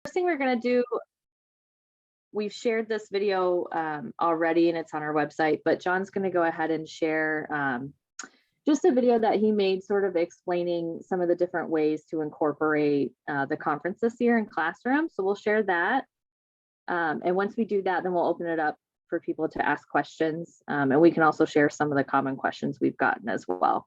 First thing we're going to do, we've shared this video already and it's on our website, but John's going to go ahead and share just a video that he made sort of explaining some of the different ways to incorporate the conference this year in classroom. So we'll share that. And once we do that, then we'll open it up for people to ask questions. And we can also share some of the common questions we've gotten as well.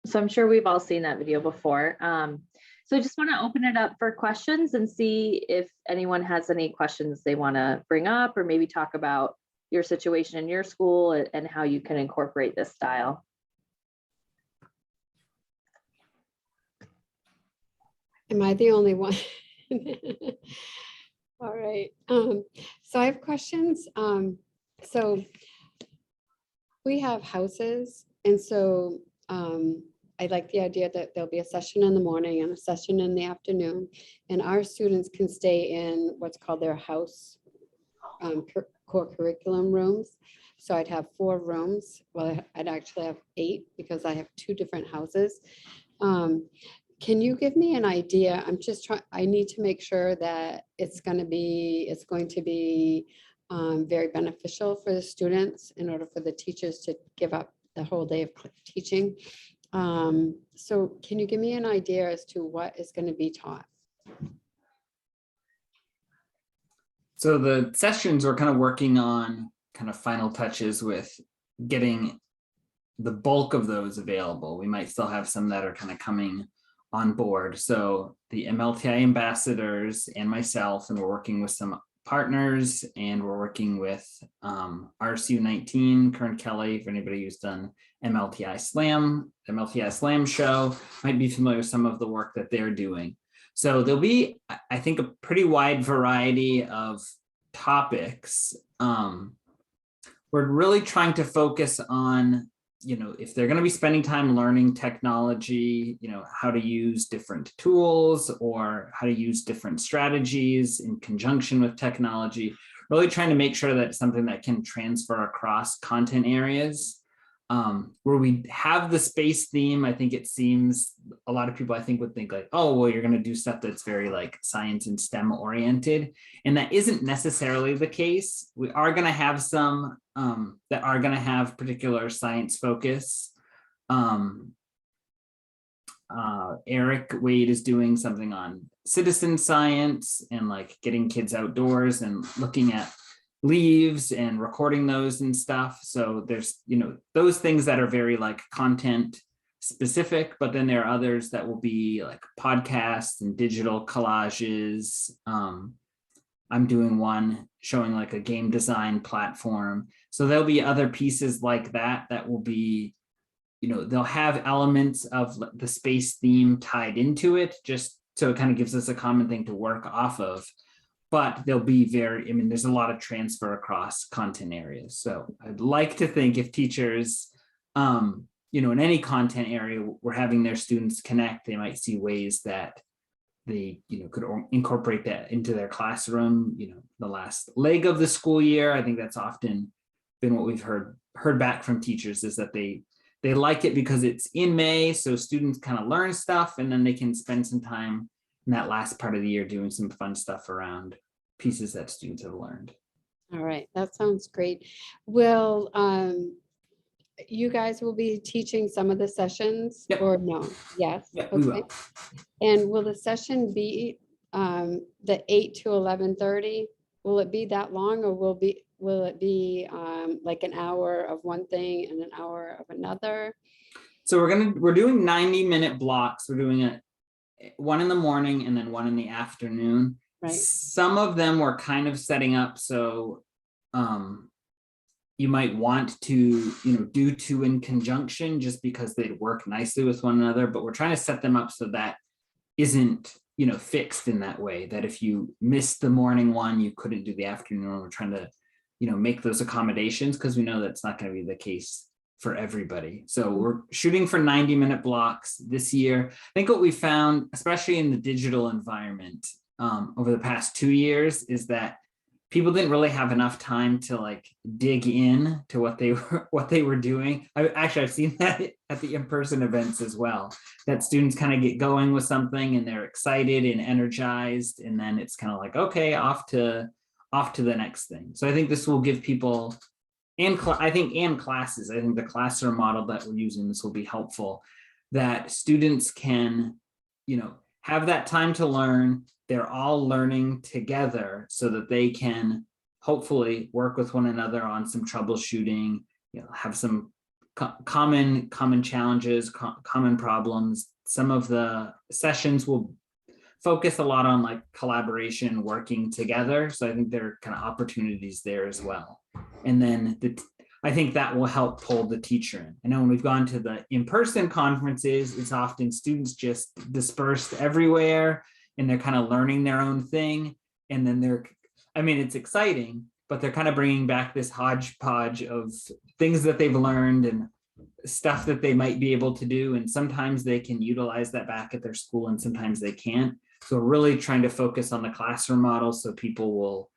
So I'm sure we've all seen that video before. So I just want to open it up for questions and see if anyone has any questions they want to bring up, or maybe talk about your situation in your school and how you can incorporate this style. Am I the only one? All right. So I have questions. So we have houses, and so I like the idea that there'll be a session in the morning and a session in the afternoon, and our students can stay in what's called their house core curriculum rooms. So I'd have 4 rooms. Well, I'd actually have 8 because I have 2 different houses. Can you give me an idea? I'm just trying, I need to make sure that it's going to be very beneficial for the students in order for the teachers to give up the whole day of teaching. So can you give me an idea as to what is going to be taught? So the sessions we're kind of working on kind of final touches with getting the bulk of those available. We might still have some that are kind of coming on board. So the MLTI ambassadors and myself, and we're working with some partners, and we're working with RSU 19, Kern Kelly, for anybody who's done MLTI Slam show, might be familiar with some of the work that they're doing. So there'll be, I think, a pretty wide variety of topics. We're really trying to focus on, if they're going to be spending time learning technology, how to use different tools or how to use different strategies in conjunction with technology, really trying to make sure that it's something that can transfer across content areas. where we have the space theme. I think it seems a lot of people I think would think like, oh, well, you're going to do stuff that's very like science and STEM oriented. And that isn't necessarily the case. We are going to have some that are going to have particular science focus. Eric Wade is doing something on citizen science and like getting kids outdoors and looking at leaves and recording those and stuff. So there's, you know, those things that are very like content specific, but then there are others that will be like podcasts and digital collages. I'm doing one showing like a game design platform. So there'll be other pieces like that that will be, you know, they'll have elements of the space theme tied into it, just so it kind of gives us a common thing to work off of. But they'll be very, I mean, there's a lot of transfer across content areas. So I'd like to think if teachers, you know, in any content area, we're having their students connect, they might see ways that they, you know, could incorporate that into their classroom, you know, the last leg of the school year. I think that's often been what we've heard back from teachers, is that they like it because it's in May. So students kind of learn stuff and then they can spend some time in that last part of the year doing some fun stuff around pieces that students have learned. All right, that sounds great. Will you guys will be teaching some of the sessions? Yep. Or no? Yes. Yeah, we will. And will the session be the 8 to 11:30? Will it be that long, or will it be like an hour of one thing and an hour of another? So we're doing 90-minute blocks. We're doing one in the morning and then one in the afternoon. Right. Some of them we're kind of setting up so you might want to, you know, do two in conjunction just because they'd work nicely with one another, but we're trying to set them up so that isn't, you know, fixed in that way, that if you missed the morning one, you couldn't do the afternoon one. We're trying to, you know, make those accommodations because we know that's not going to be the case for everybody. So we're shooting for 90-minute blocks this year. I think what we found, especially in the digital environment over the past 2 years, is that people didn't really have enough time to like dig in to what they were doing. I've seen that at the in-person events as well, that students kind of get going with something and they're excited and energized, and then it's kind of like, okay, off to the next thing. So I think this will give people and classes, I think the classroom model that we're using, this will be helpful, that students can, you know, have that time to learn. They're all learning together so that they can hopefully work with one another on some troubleshooting, you know, have some common challenges, common problems. Some of the sessions will focus a lot on like collaboration, working together. So I think there are kind of opportunities there as well. And then I think that will help pull the teacher in. I know when we've gone to the in-person conferences, it's often students just dispersed everywhere and they're kind of learning their own thing. And then it's exciting, but they're kind of bringing back this hodgepodge of things that they've learned and stuff that they might be able to do. And sometimes they can utilize that back at their school and sometimes they can't. So we're really trying to focus on the classroom model so people will,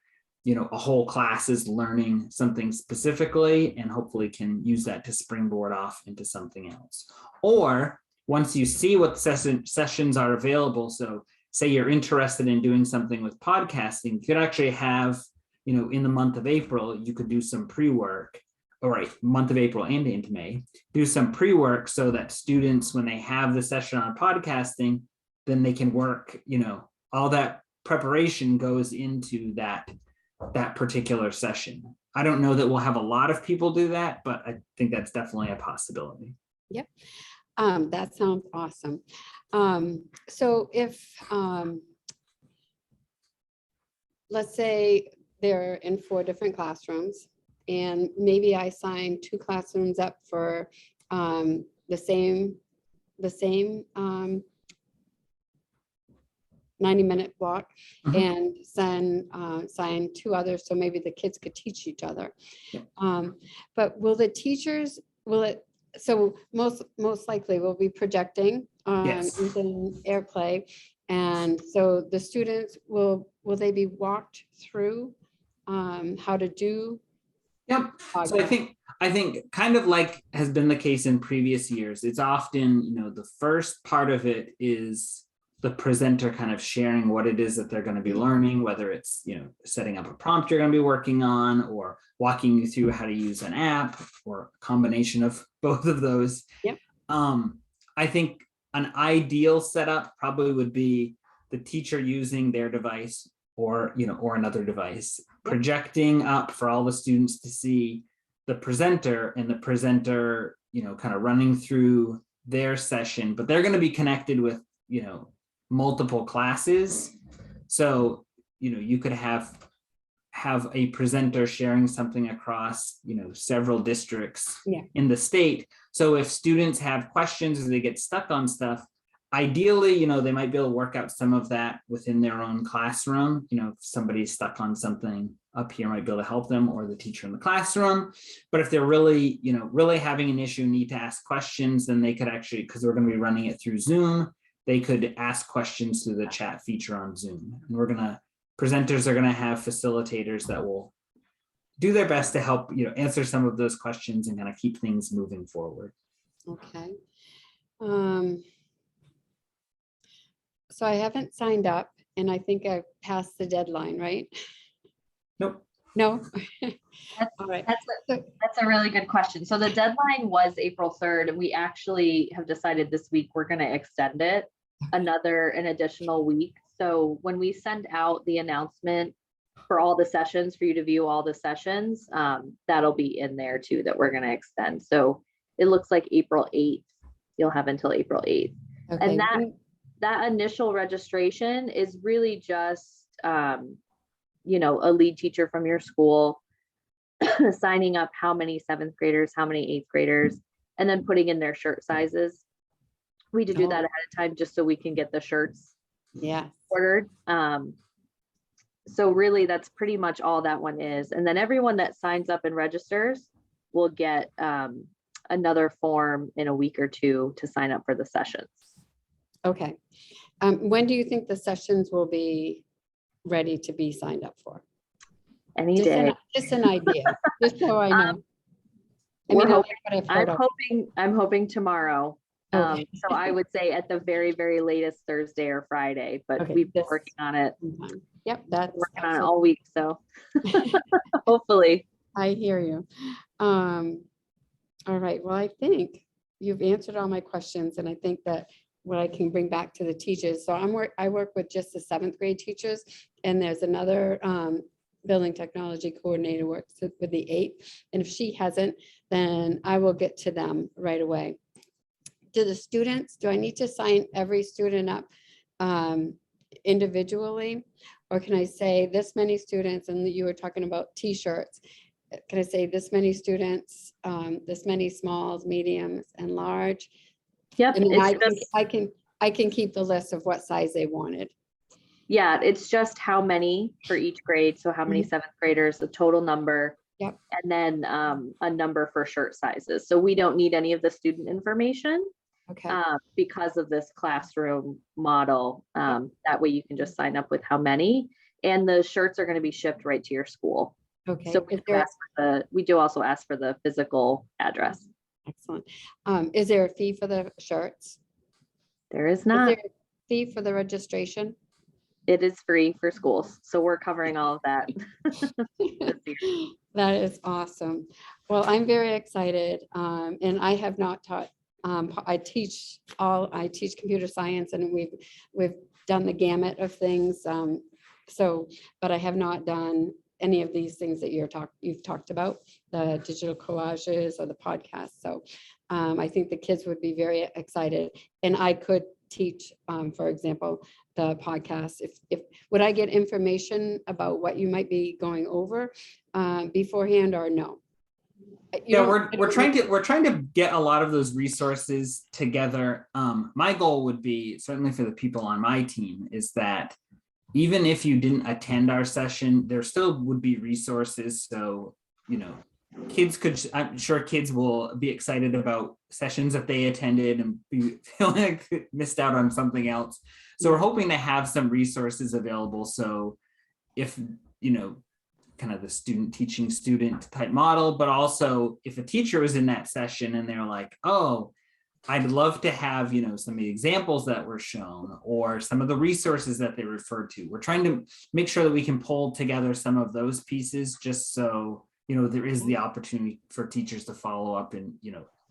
you know, a whole class is learning something specifically and hopefully can use that to springboard off into something else. Or once you see what sessions are available, so say you're interested in doing something with podcasting, you could actually have, you know, in the month of April, you could do some pre-work, all right, month of April and into May, do some pre-work so that students, when they have the session on podcasting, then they can work, you know, all that preparation goes into that particular session. I don't know that we'll have a lot of people do that, but I think that's definitely a possibility. Yep. That sounds awesome. So if, let's say they're in 4 different classrooms and maybe I sign 2 classrooms up for the same 90-minute block, and then sign 2 others so maybe the kids could teach each other. But will the teachers, so most likely we'll be projecting using AirPlay, and so the students will they be walked through how to do Yep. So podcast. I think kind of like has been the case in previous years, it's often, the first part of it is the presenter kind of sharing what it is that they're going to be learning, whether it's, setting up a prompt you're going to be working on, or walking you through how to use an app, or a combination of both of those. Yep. I think an ideal setup probably would be the teacher using their device or another device, projecting up for all the students to see the presenter, and the presenter, kind of running through their session, but they're going to be connected with, multiple classes. So, you could have a presenter sharing something across, several districts in the state. So if students have questions or they get stuck on stuff, ideally, they might be able to work out some of that within their own classroom. If somebody's stuck on something up here, might be able to help them, or the teacher in the classroom. But if they're really, really having an issue, need to ask questions, then they could actually, because we're going to be running it through Zoom, they could ask questions through the chat feature on Zoom. And presenters are going to have facilitators that will do their best to help, answer some of those questions and kind of keep things moving forward. Okay. So I haven't signed up, and I think I've passed the deadline, right? Nope. No? That's, All right. that's a really good question. So the deadline was April 3rd, and we actually have decided this week we're going to extend it an additional week. So when we send out the announcement for all the sessions, for you to view all the sessions, that'll be in there too, that we're going to extend. So it looks like April 8th, you'll have until April 8th. Okay. And that initial registration is really just, a lead teacher from your school signing up how many 7th graders, how many 8th graders, and then putting in their shirt sizes. We do that ahead of time just so we can get the shirts ordered. So really that's pretty much all that one is. And then everyone that signs up and registers will get another form in a week or two to sign up for the sessions. Okay. When do you think the sessions will be ready to be signed up for? Any day. Just an idea, just so I know. I'm hoping tomorrow. So I would say at the very, very latest Thursday or Friday, but we've been working on it. Yep, that's working on it all week. So hopefully. I hear you. All right. Well, I think you've answered all my questions, and I think that what I can bring back to the teachers. So I work with just the 7th grade teachers, and there's another building technology coordinator works with the 8th. And if she hasn't, then I will get to them right away. Do I need to sign every student up individually? Or can I say this many students, and you were talking about T-shirts, can I say this many students, this many smalls, mediums, and large? Yep. And I can keep the list of what size they wanted. Yeah, it's just how many for each grade. So how many 7th graders, the total number. Yep. And then a number for shirt sizes. So we don't need any of the student information. Okay. Because of this classroom model. That way you can just sign up with how many, and the shirts are going to be shipped right to your school. Okay. So we do also ask for the physical address. Excellent. Is there a fee for the shirts? There is not. Is there a fee for the registration? It is free for schools. So we're covering all of that. That is awesome. Well, I'm very excited. And I have not taught. I teach computer science, and we've done the gamut of things. But I have not done any of these things that you've talked about, the digital collages or the podcast. So I think the kids would be very excited, and I could teach, for example, the podcast. If would I get information about what you might be going over beforehand, or no? We're trying to get a lot of those resources together. My goal would be, certainly for the people on my team, is that even if you didn't attend our session, there still would be resources. So, I'm sure kids will be excited about sessions that they attended and be feeling like missed out on something else. So we're hoping to have some resources available. So if, kind of the student teaching student type model, but also if a teacher was in that session and they're like, oh, I'd love to have, some of the examples that were shown or some of the resources that they referred to. We're trying to make sure that we can pull together some of those pieces just so, there is the opportunity for teachers to follow up and,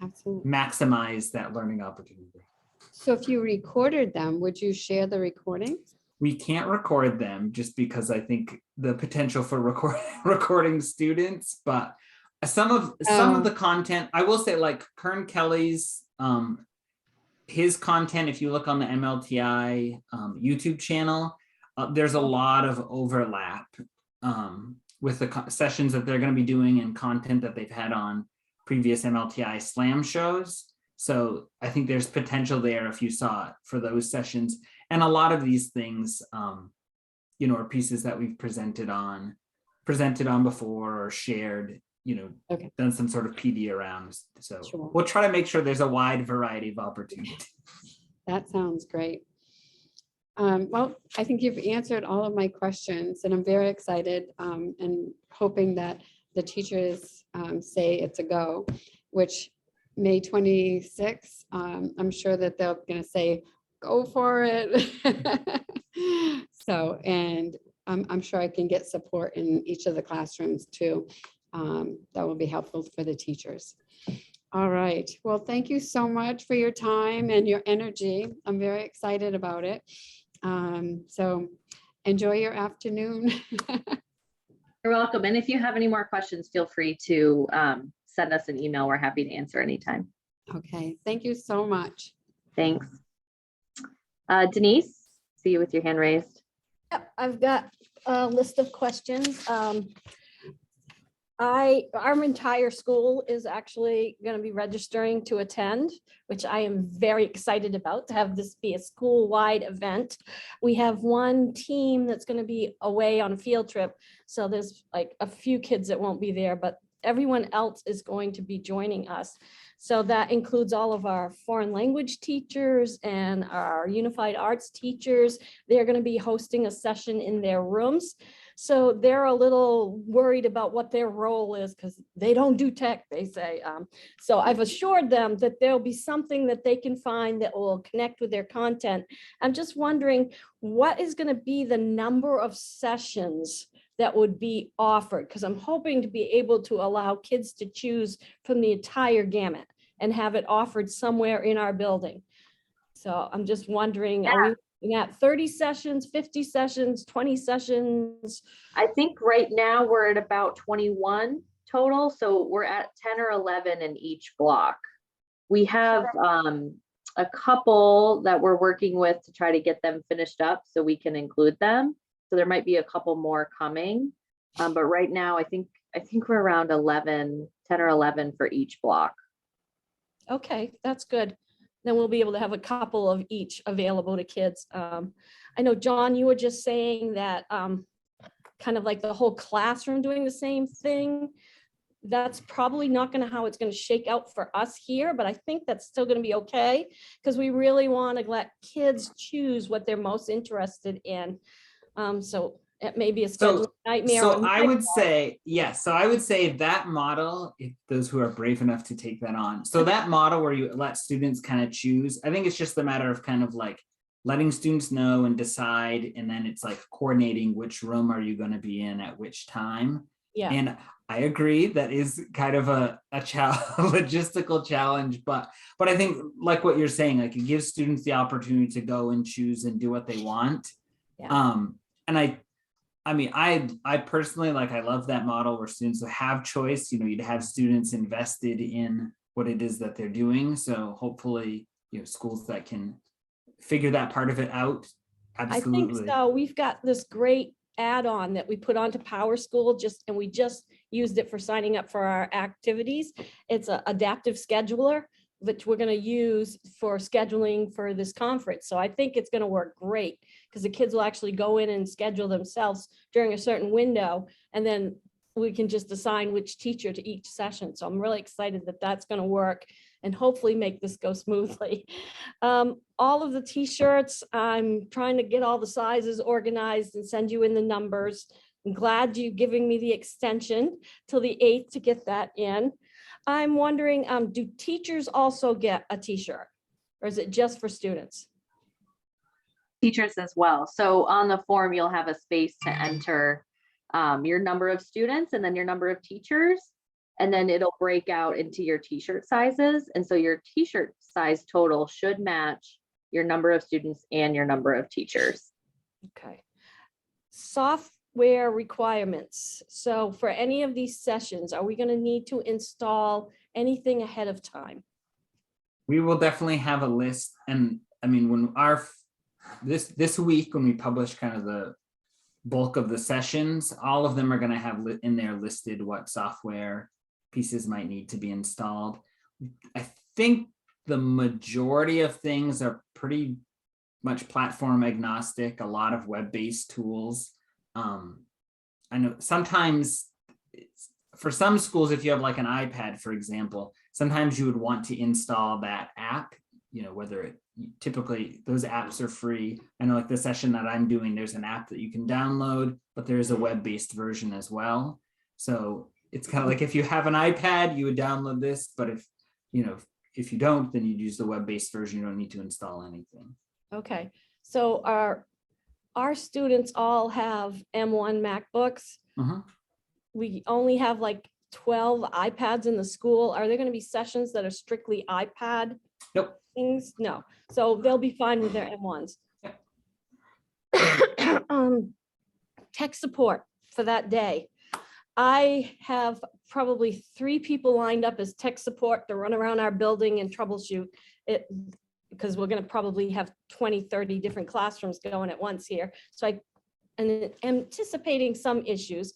Absolutely. maximize that learning opportunity. So if you recorded them, would you share the recordings? We can't record them just because I think the potential for recording students, but some of the content, I will say, like Kern Kelly's, his content, if you look on the MLTI YouTube channel, there's a lot of overlap with the sessions that they're going to be doing and content that they've had on previous MLTI slam shows. So I think there's potential there if you saw it for those sessions. And a lot of these things, are pieces that we've presented on before or shared, Okay. done some sort of PD around. So Sure. we'll try to make sure there's a wide variety of opportunities. That sounds great. Well, I think you've answered all of my questions and I'm very excited and hoping that the teachers say it's a go, which May 26th, I'm sure that they're going to say, go for it. So, and I'm sure I can get support in each of the classrooms too. That will be helpful for the teachers. All right. Well, thank you so much for your time and your energy. I'm very excited about it. So enjoy your afternoon. You're welcome. And if you have any more questions, feel free to send us an email. We're happy to answer anytime. Okay. Thank you so much. Thanks. Denise, see you with your hand raised. Yep, I've got a list of questions. Our entire school is actually going to be registering to attend, which I am very excited about, to have this be a school-wide event. We have one team that's going to be away on a field trip, so there's like a few kids that won't be there, but everyone else is going to be joining us. So that includes all of our foreign language teachers and our unified arts teachers. They're going to be hosting a session in their rooms. So they're a little worried about what their role is because they don't do tech, they say. So I've assured them that there'll be something that they can find that will connect with their content. I'm just wondering, what is going to be the number of sessions that would be offered? Because I'm hoping to be able to allow kids to choose from the entire gamut and have it offered somewhere in our building. So I'm just wondering, are we looking at 30 sessions, 50 sessions, 20 sessions? I think right now we're at about 21 total. So we're at 10 or 11 in each block. We have a couple that we're working with to try to get them finished up so we can include them. So there might be a couple more coming. But right now, I think we're around 10 or 11 for each block. Okay, that's good. Then we'll be able to have a couple of each available to kids. I know, John, you were just saying that kind of like the whole classroom doing the same thing. That's probably not going to how it's going to shake out for us here, but I think that's still going to be okay because we really want to let kids choose what they're most interested in. So it may be a scheduling nightmare. So I would say, yes. So I would say that model, if those who are brave enough to take that on. So that model where you let students kind of choose, I think it's just a matter of kind of like letting students know and decide, and then it's like coordinating which room are you going to be in at which time. Yeah. And I agree that is kind of a logistical challenge, but I think like what you're saying, like it gives students the opportunity to go and choose and do what they want. Yeah. And I mean, I personally, like, I love that model where students have choice, you'd have students invested in what it is that they're doing. So hopefully, schools that can figure that part of it out. Absolutely. I think so. We've got this great add-on that we put onto Power School and we just used it for signing up for our activities. It's an adaptive scheduler, which we're going to use for scheduling for this conference. So I think it's going to work great because the kids will actually go in and schedule themselves during a certain window, and then we can just assign which teacher to each session. So I'm really excited that that's going to work and hopefully make this go smoothly. All of the t-shirts, I'm trying to get all the sizes organized and send you in the numbers. I'm glad you giving me the extension till the 8th to get that in. I'm wondering, do teachers also get a t-shirt? Or is it just for students? Teachers as well. So on the form, you'll have a space to enter your number of students and then your number of teachers. And then it'll break out into your t-shirt sizes. And so your t-shirt size total should match your number of students and your number of teachers. Okay. Software requirements. So for any of these sessions, are we going to need to install anything ahead of time? We will definitely have a list. And I mean, when this week, when we publish kind of the bulk of the sessions, all of them are going to have in there listed what software pieces might need to be installed. I think the majority of things are pretty much platform agnostic, a lot of web-based tools. I know sometimes for some schools, if you have like an iPad, for example, sometimes you would want to install that app, you know, whether it typically those apps are free. I know like the session that I'm doing, there's an app that you can download, but there is a web-based version as well. So it's kind of like if you have an iPad, you would download this, but if you don't, then you'd use the web-based version. You don't need to install anything. Okay, so our students all have M1 MacBooks. Uh-huh. We only have like 12 iPads in the school. Are there going to be sessions that are strictly iPad Nope. things? No. So they'll be fine with their M1s. Tech support for that day. I have probably 3 people lined up as tech support to run around our building and troubleshoot it, because we're going to probably have 20, 30 different classrooms going at once here. So I'm anticipating some issues.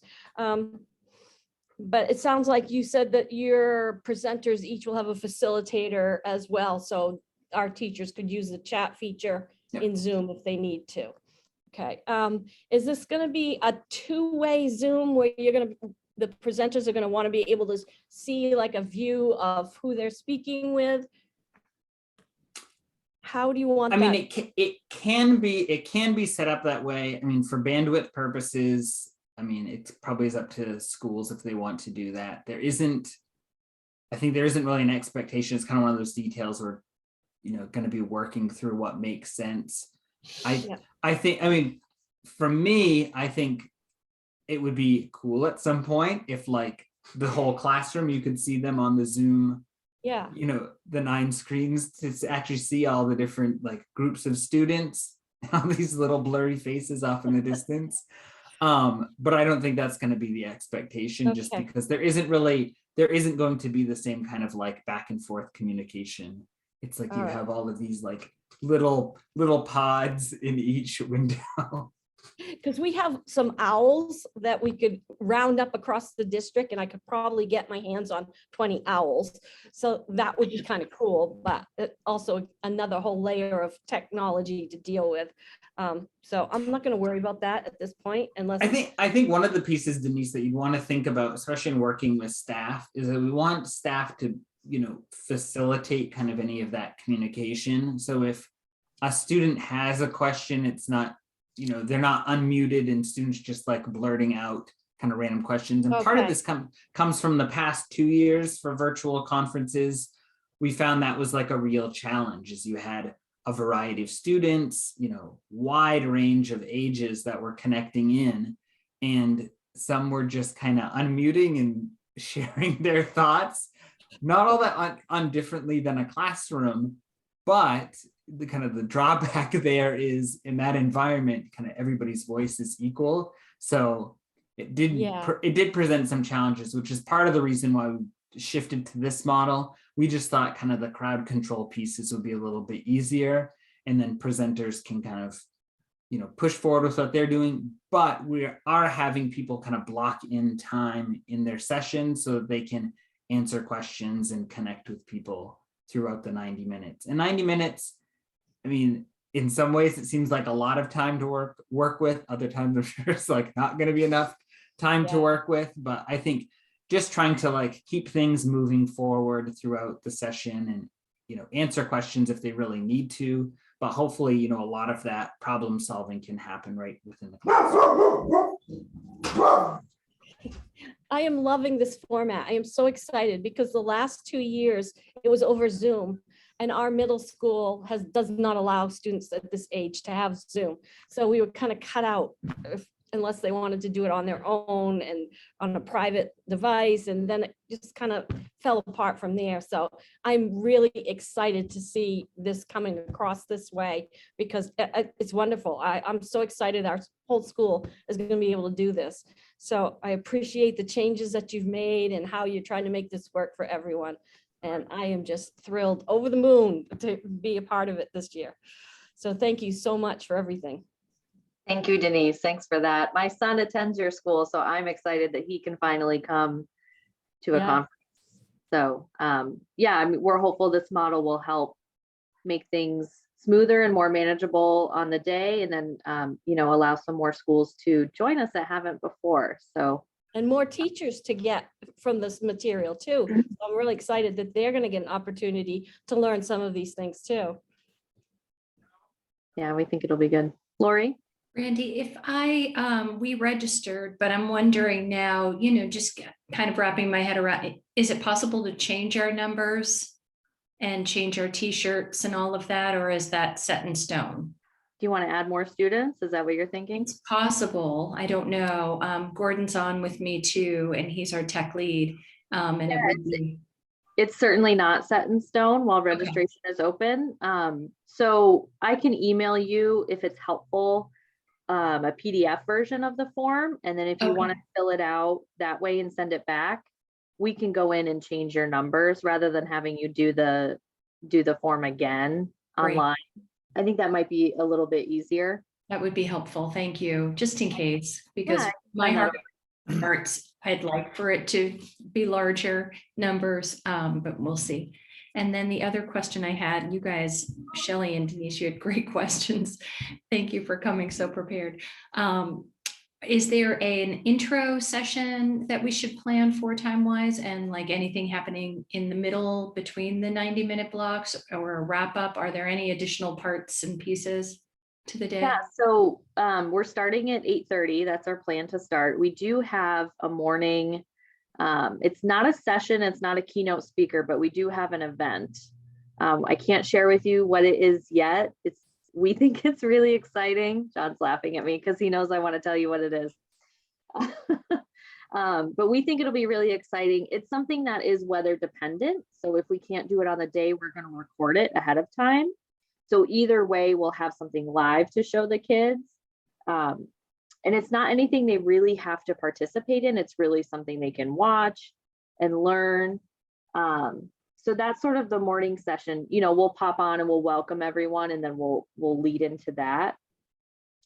But it sounds like you said that your presenters each will have a facilitator as well. So our teachers could use the chat feature in Zoom if they need to. Okay. Is this going to be a 2-way Zoom where the presenters are going to want to be able to see like a view of who they're speaking with? How do you want that? I mean, it can be set up that way. I mean, for bandwidth purposes, I mean, it probably is up to schools if they want to do that. I think there isn't really an expectation. It's kind of one of those details where, going to be working through what makes sense. I think, I mean, for me, I think it would be cool at some point if like the whole classroom, you could see them on the Zoom, the 9 screens to actually see all the different like groups of students, all these little blurry faces off in the distance. But I don't think that's going to be the expectation, just because there isn't going to be the same kind of like back and forth communication. It's like you have all of these like little pods in each window. Because we have some owls that we could round up across the district, and I could probably get my hands on 20 owls. So that would be kind of cool, but also another whole layer of technology to deal with. So I'm not going to worry about that at this point, unless I think one of the pieces, Denise, that you'd want to think about, especially in working with staff, is that we want staff to, facilitate kind of any of that communication. So if a student has a question, it's not, they're not unmuted and students just like blurting out kind of random questions. And part of this comes from the past 2 years for virtual conferences. We found that was like a real challenge, as you had a variety of students, wide range of ages that were connecting in, and some were just kind of unmuting and sharing their thoughts, not all that undifferently than a classroom, but the kind of the drawback there is in that environment, kind of everybody's voice is equal. So it did present some challenges, which is part of the reason why we shifted to this model. We just thought kind of the crowd control pieces would be a little bit easier, and then presenters can kind of, push forward with what they're doing. But we are having people kind of block in time in their session so that they can answer questions and connect with people throughout the 90 minutes. And 90 minutes, I mean, in some ways it seems like a lot of time to work with. Other times I'm sure it's like not going to be enough time to work with. But I think just trying to like keep things moving forward throughout the session and, answer questions if they really need to, but hopefully, you know, a lot of that problem solving can happen right within the classroom. I am loving this format. I am so excited because the last 2 years it was over Zoom, and our middle school does not allow students at this age to have Zoom. So we were kind of cut out unless they wanted to do it on their own and on a private device. And then it just kind of fell apart from there. So I'm really excited to see this coming across this way because it's wonderful. I'm so excited our whole school is going to be able to do this. So I appreciate the changes that you've made and how you're trying to make this work for everyone. And I am just thrilled, over the moon, to be a part of it this year. So thank you so much for everything. Thank you, Denise. Thanks for that. My son attends your school, so I'm excited that he can finally come to a Yeah. conference. So yeah, I mean, we're hopeful this model will help make things smoother and more manageable on the day, and then you know, allow some more schools to join us that haven't before. So And more teachers to get from this material too. So I'm really excited that they're going to get an opportunity to learn some of these things too. yeah, we think it'll be good. Lori? Randy, if we registered, but I'm wondering now, you know, just kind of wrapping my head around it, is it possible to change our numbers and change our t-shirts and all of that, or is that set in stone? Do you want to add more students? Is that what you're thinking? It's possible. I don't know. Gordon's on with me too, and he's our tech lead. And it would be. It's certainly not set in stone while registration is open. So I can email you if it's helpful, a PDF version of the form. And then if you want to fill it out that way and send it back, we can go in and change your numbers rather than having you do the form again Great. online. I think that might be a little bit easier. That would be helpful. Thank you. Just in case, because Yeah, my find hearts, I'd like for it to be larger numbers, but we'll see. And then the other question I had, you guys, Shelley and Denise, you had great questions. Thank you for coming so prepared. Is there an intro session that we should plan for time-wise, and like anything happening in the middle between the 90-minute blocks, or a wrap up? Are there any additional parts and pieces to the day? Yeah, so we're starting at 8:30. That's our plan to start. We do have a morning, it's not a session, it's not a keynote speaker, but we do have an event. I can't share with you what it is yet. We think it's really exciting. John's laughing at me because he knows I want to tell you what it is. But we think it'll be really exciting. It's something that is weather dependent. So if we can't do it on the day, we're going to record it ahead of time. So either way, we'll have something live to show the kids. And it's not anything they really have to participate in. It's really something they can watch and learn. So that's sort of the morning session. You know, we'll pop on and we'll welcome everyone, and then we'll lead into that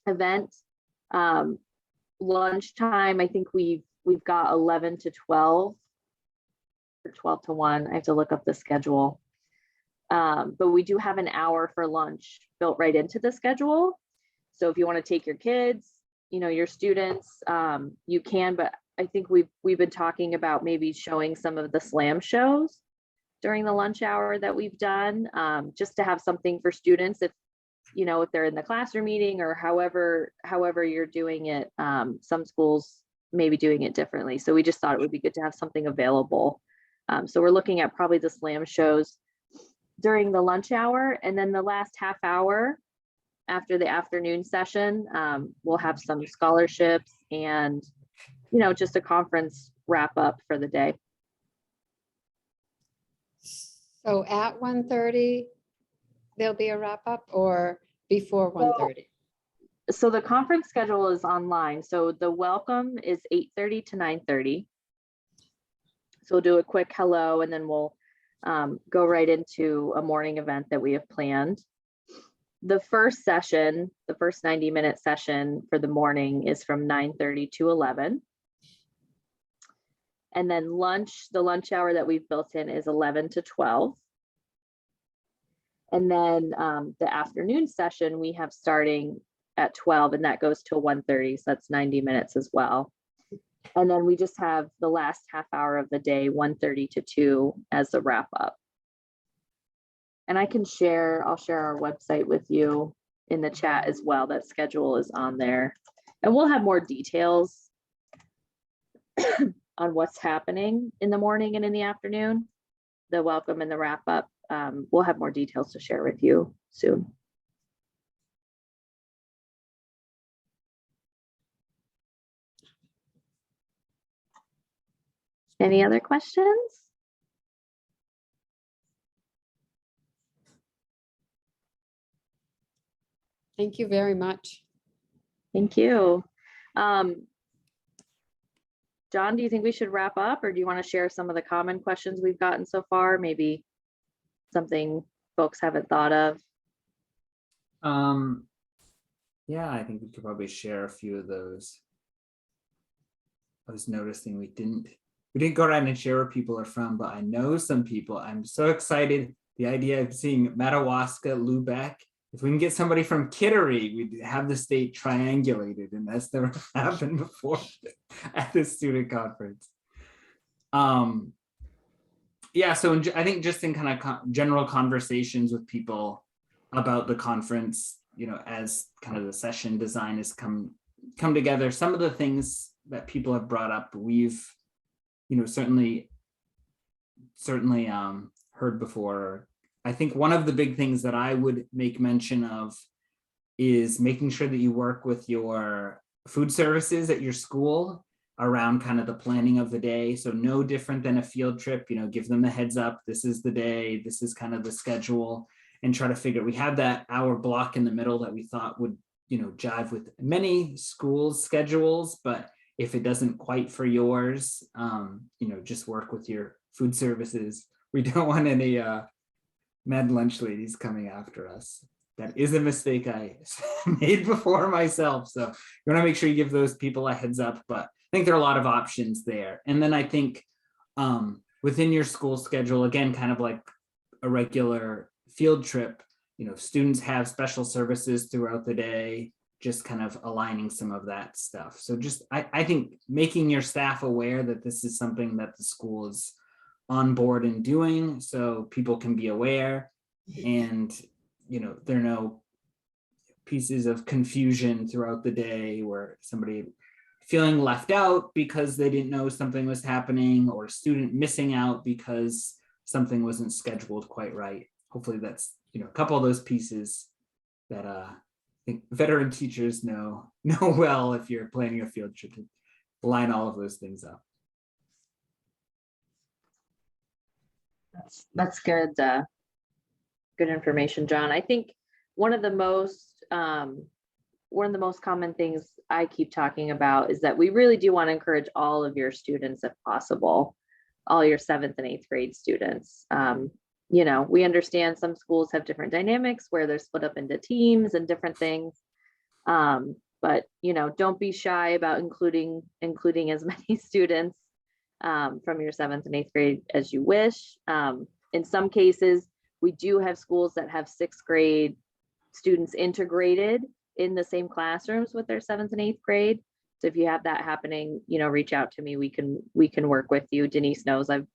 event. Lunchtime, I think we've got 11 to 12 or 12 to 1. I have to look up the schedule. But we do have an hour for lunch built right into the schedule. So if you want to take your kids, you know, your students, you can, but I think we've been talking about maybe showing some of the slam shows during the lunch hour that we've done, just to have something for students if, you know, if they're in the classroom meeting or however you're doing it. Some schools may be doing it differently. So we just thought it would be good to have something available. So we're looking at probably the slam shows during the lunch hour, and then the last half hour after the afternoon session, we'll have some scholarships and, you know, just a conference wrap up for the day. So at 1:30, there'll be a wrap up, or before 1:30? So the conference schedule is online. So the welcome is 8:30 to 9:30. So we'll do a quick hello, and then we'll go right into a morning event that we have planned. The first session, the first 90-minute session for the morning, is from 9:30 to 11. And then lunch, the lunch hour that we've built in is 11 to 12. And then the afternoon session we have starting at 12, and that goes till 1:30. So that's 90 minutes as well. And then we just have the last half hour of the day, 1:30 to 2, as the wrap up. And I'll share our website with you in the chat as well. That schedule is on there. And we'll have more details on what's happening in the morning and in the afternoon, the welcome and the wrap up. We'll have more details to share with you soon. Any other questions? Thank you very much. Thank you. John, do you think we should wrap up, or do you want to share some of the common questions we've gotten so far? Maybe something folks haven't thought of. Yeah, I think we could probably share a few of those. I was noticing we didn't go around and share where people are from, but I know some people. I'm so excited. The idea of seeing Madawaska, Lubeck. If we can get somebody from Kittery, we'd have the state triangulated, and that's never happened before at this student conference. Yeah, so I think just in kind of general conversations with people about the conference, you know, as kind of the session design has come together, some of the things that people have brought up, we've, you know, certainly heard before. I think one of the big things that I would make mention of is making sure that you work with your food services at your school around kind of the planning of the day. So no different than a field trip, you know, give them a heads up. This is the day, this is kind of the schedule, and try to figure, we had that hour block in the middle that we thought would, you know, jive with many schools' schedules, but if it doesn't quite for yours, you know, just work with your food services. We don't want any mad lunch ladies coming after us. That is a mistake I made before myself. So you want to make sure you give those people a heads up, but I think there are a lot of options there. And then I think within your school schedule, again, kind of like a regular field trip, you know, students have special services throughout the day, just kind of aligning some of that stuff. So just, I think making your staff aware that this is something that the school is on board and doing, so people can be aware, and, you know, there are no pieces of confusion throughout the day where somebody feeling left out because they didn't know something was happening, or student missing out because something wasn't scheduled quite right. Hopefully that's, you know, a couple of those pieces that I think veteran teachers know well if you're planning a field trip, to line all of those things up. That's good. Good information, John. I think one of the most common things I keep talking about is that we really do want to encourage all of your students, if possible, all your 7th and 8th grade students. You know, we understand some schools have different dynamics where they're split up into teams and different things. But, you know, don't be shy about including as many students from your 7th and 8th grade as you wish. In some cases, we do have schools that have 6th grade students integrated in the same classrooms with their 7th and 8th grade. So if you have that happening, you know, reach out to me. We can work with you. Denise knows I've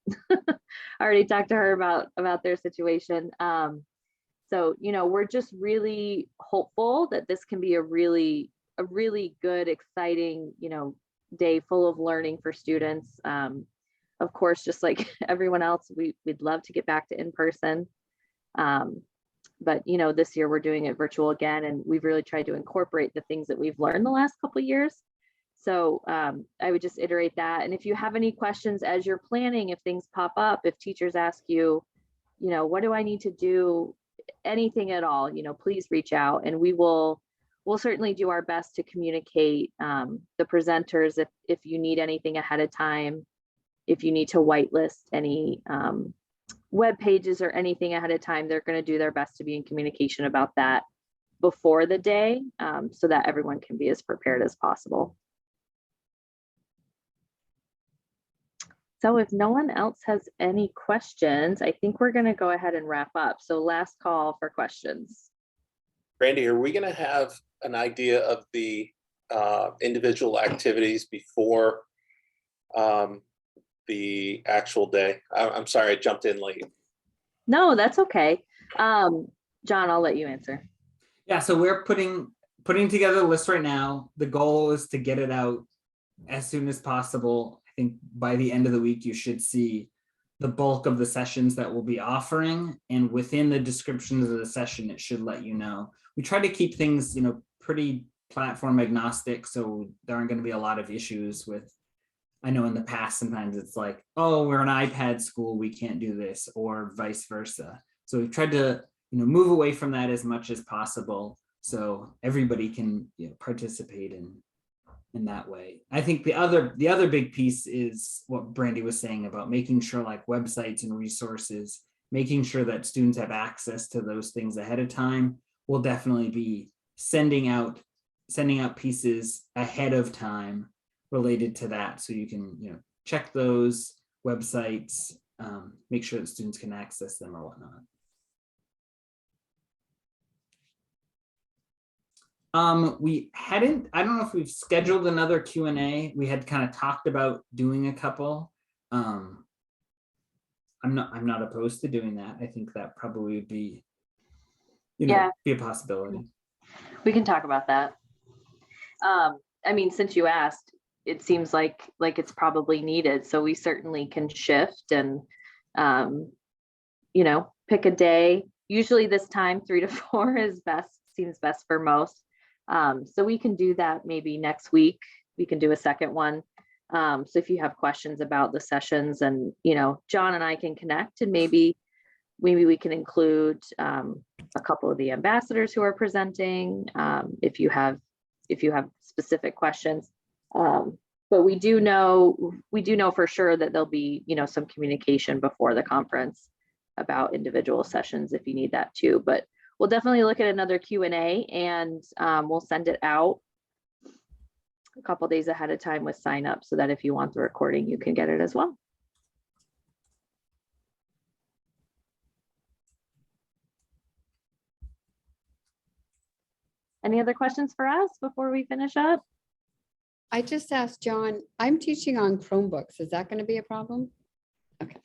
already talked to her about their situation. So, you know, we're just really hopeful that this can be a really good, exciting, you know, day full of learning for students. Of course, just like everyone else, we'd love to get back to in person. But, you know, this year we're doing it virtual again, and we've really tried to incorporate the things that we've learned the last couple of years. So I would just iterate that. And if you have any questions as you're planning, if things pop up, if teachers ask you, you know, what do I need to do, anything at all, you know, please reach out, and we'll certainly do our best to communicate the presenters if you need anything ahead of time, if you need to whitelist any web pages or anything ahead of time. They're going to do their best to be in communication about that before the day, so that everyone can be as prepared as possible. So if no one else has any questions, I think we're going to go ahead and wrap up. So last call for questions. Randy, are we going to have an idea of the individual activities before the actual day? I'm sorry, I jumped in late. No, that's okay. John, I'll let you answer. Yeah, so we're putting together a list right now. The goal is to get it out as soon as possible. I think by the end of the week, you should see the bulk of the sessions that we'll be offering, and within the descriptions of the session, it should let you know. We try to keep things, pretty platform agnostic, so there aren't going to be a lot of issues with. I know in the past, sometimes it's like, oh, we're an iPad school, we can't do this, or vice versa. So we've tried to, move away from that as much as possible, so everybody can participate in that way. I think the other big piece is what Brandy was saying about making sure, like, websites and resources, making sure that students have access to those things ahead of time. We'll definitely be sending out pieces ahead of time related to that, so you can check those websites, make sure that students can access them or whatnot. I don't know if we've scheduled another Q&A. We had kind of talked about doing a couple. I'm not opposed to doing that. I think that probably would be, be a possibility. We can talk about that. I mean, since you asked, it seems like it's probably needed. So we certainly can shift and, pick a day. Usually this time, 3 to 4 seems best for most. So we can do that maybe next week. We can do a second one. So if you have questions about the sessions, and, John and I can connect, and maybe we can include a couple of the ambassadors who are presenting, if you have specific questions. But we do know for sure that there'll be, some communication before the conference about individual sessions if you need that too. But we'll definitely look at another Q&A, and we'll send it out a couple days ahead of time with sign up, so that if you want the recording, you can get it as well. Any other questions for us before we finish up? I just asked John, I'm teaching on Chromebooks. Is that going to be a problem? Okay.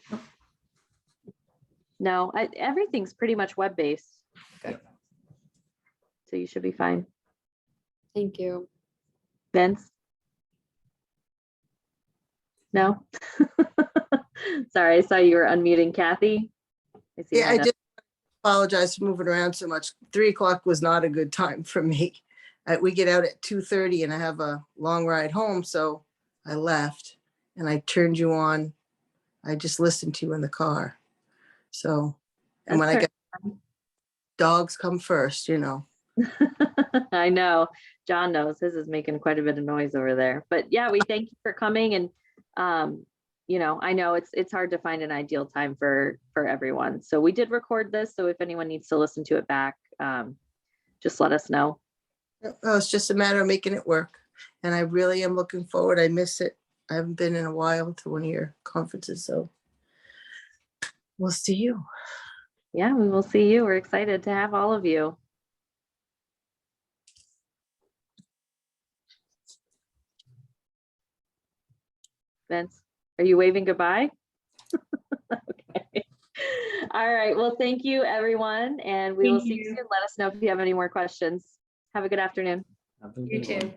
No, everything's pretty much web-based. Good. So you should be fine. Thank you. Vince? No? Sorry, I saw you were unmuting. Kathy? Yeah, I just apologize for moving around so much. 3 o'clock was not a good time for me. We get out at 2:30 and I have a long ride home, so I left and I turned you on. I just listened to you in the car. So, and when I get dogs come first, I know. John knows his is making quite a bit of noise over there. But yeah, we thank you for coming. And I know it's hard to find an ideal time for everyone. So we did record this. So if anyone needs to listen to it back, just let us know. Well, it's just a matter of making it work. And I really am looking forward. I miss it. I haven't been in a while to one of your conferences. So we'll see you. Yeah, we will see you. We're excited to have all of you. Vince, are you waving goodbye? Okay. All right. Well, thank you, everyone. And we will see you soon. Let us know if you have any more questions. Have a good afternoon. You too.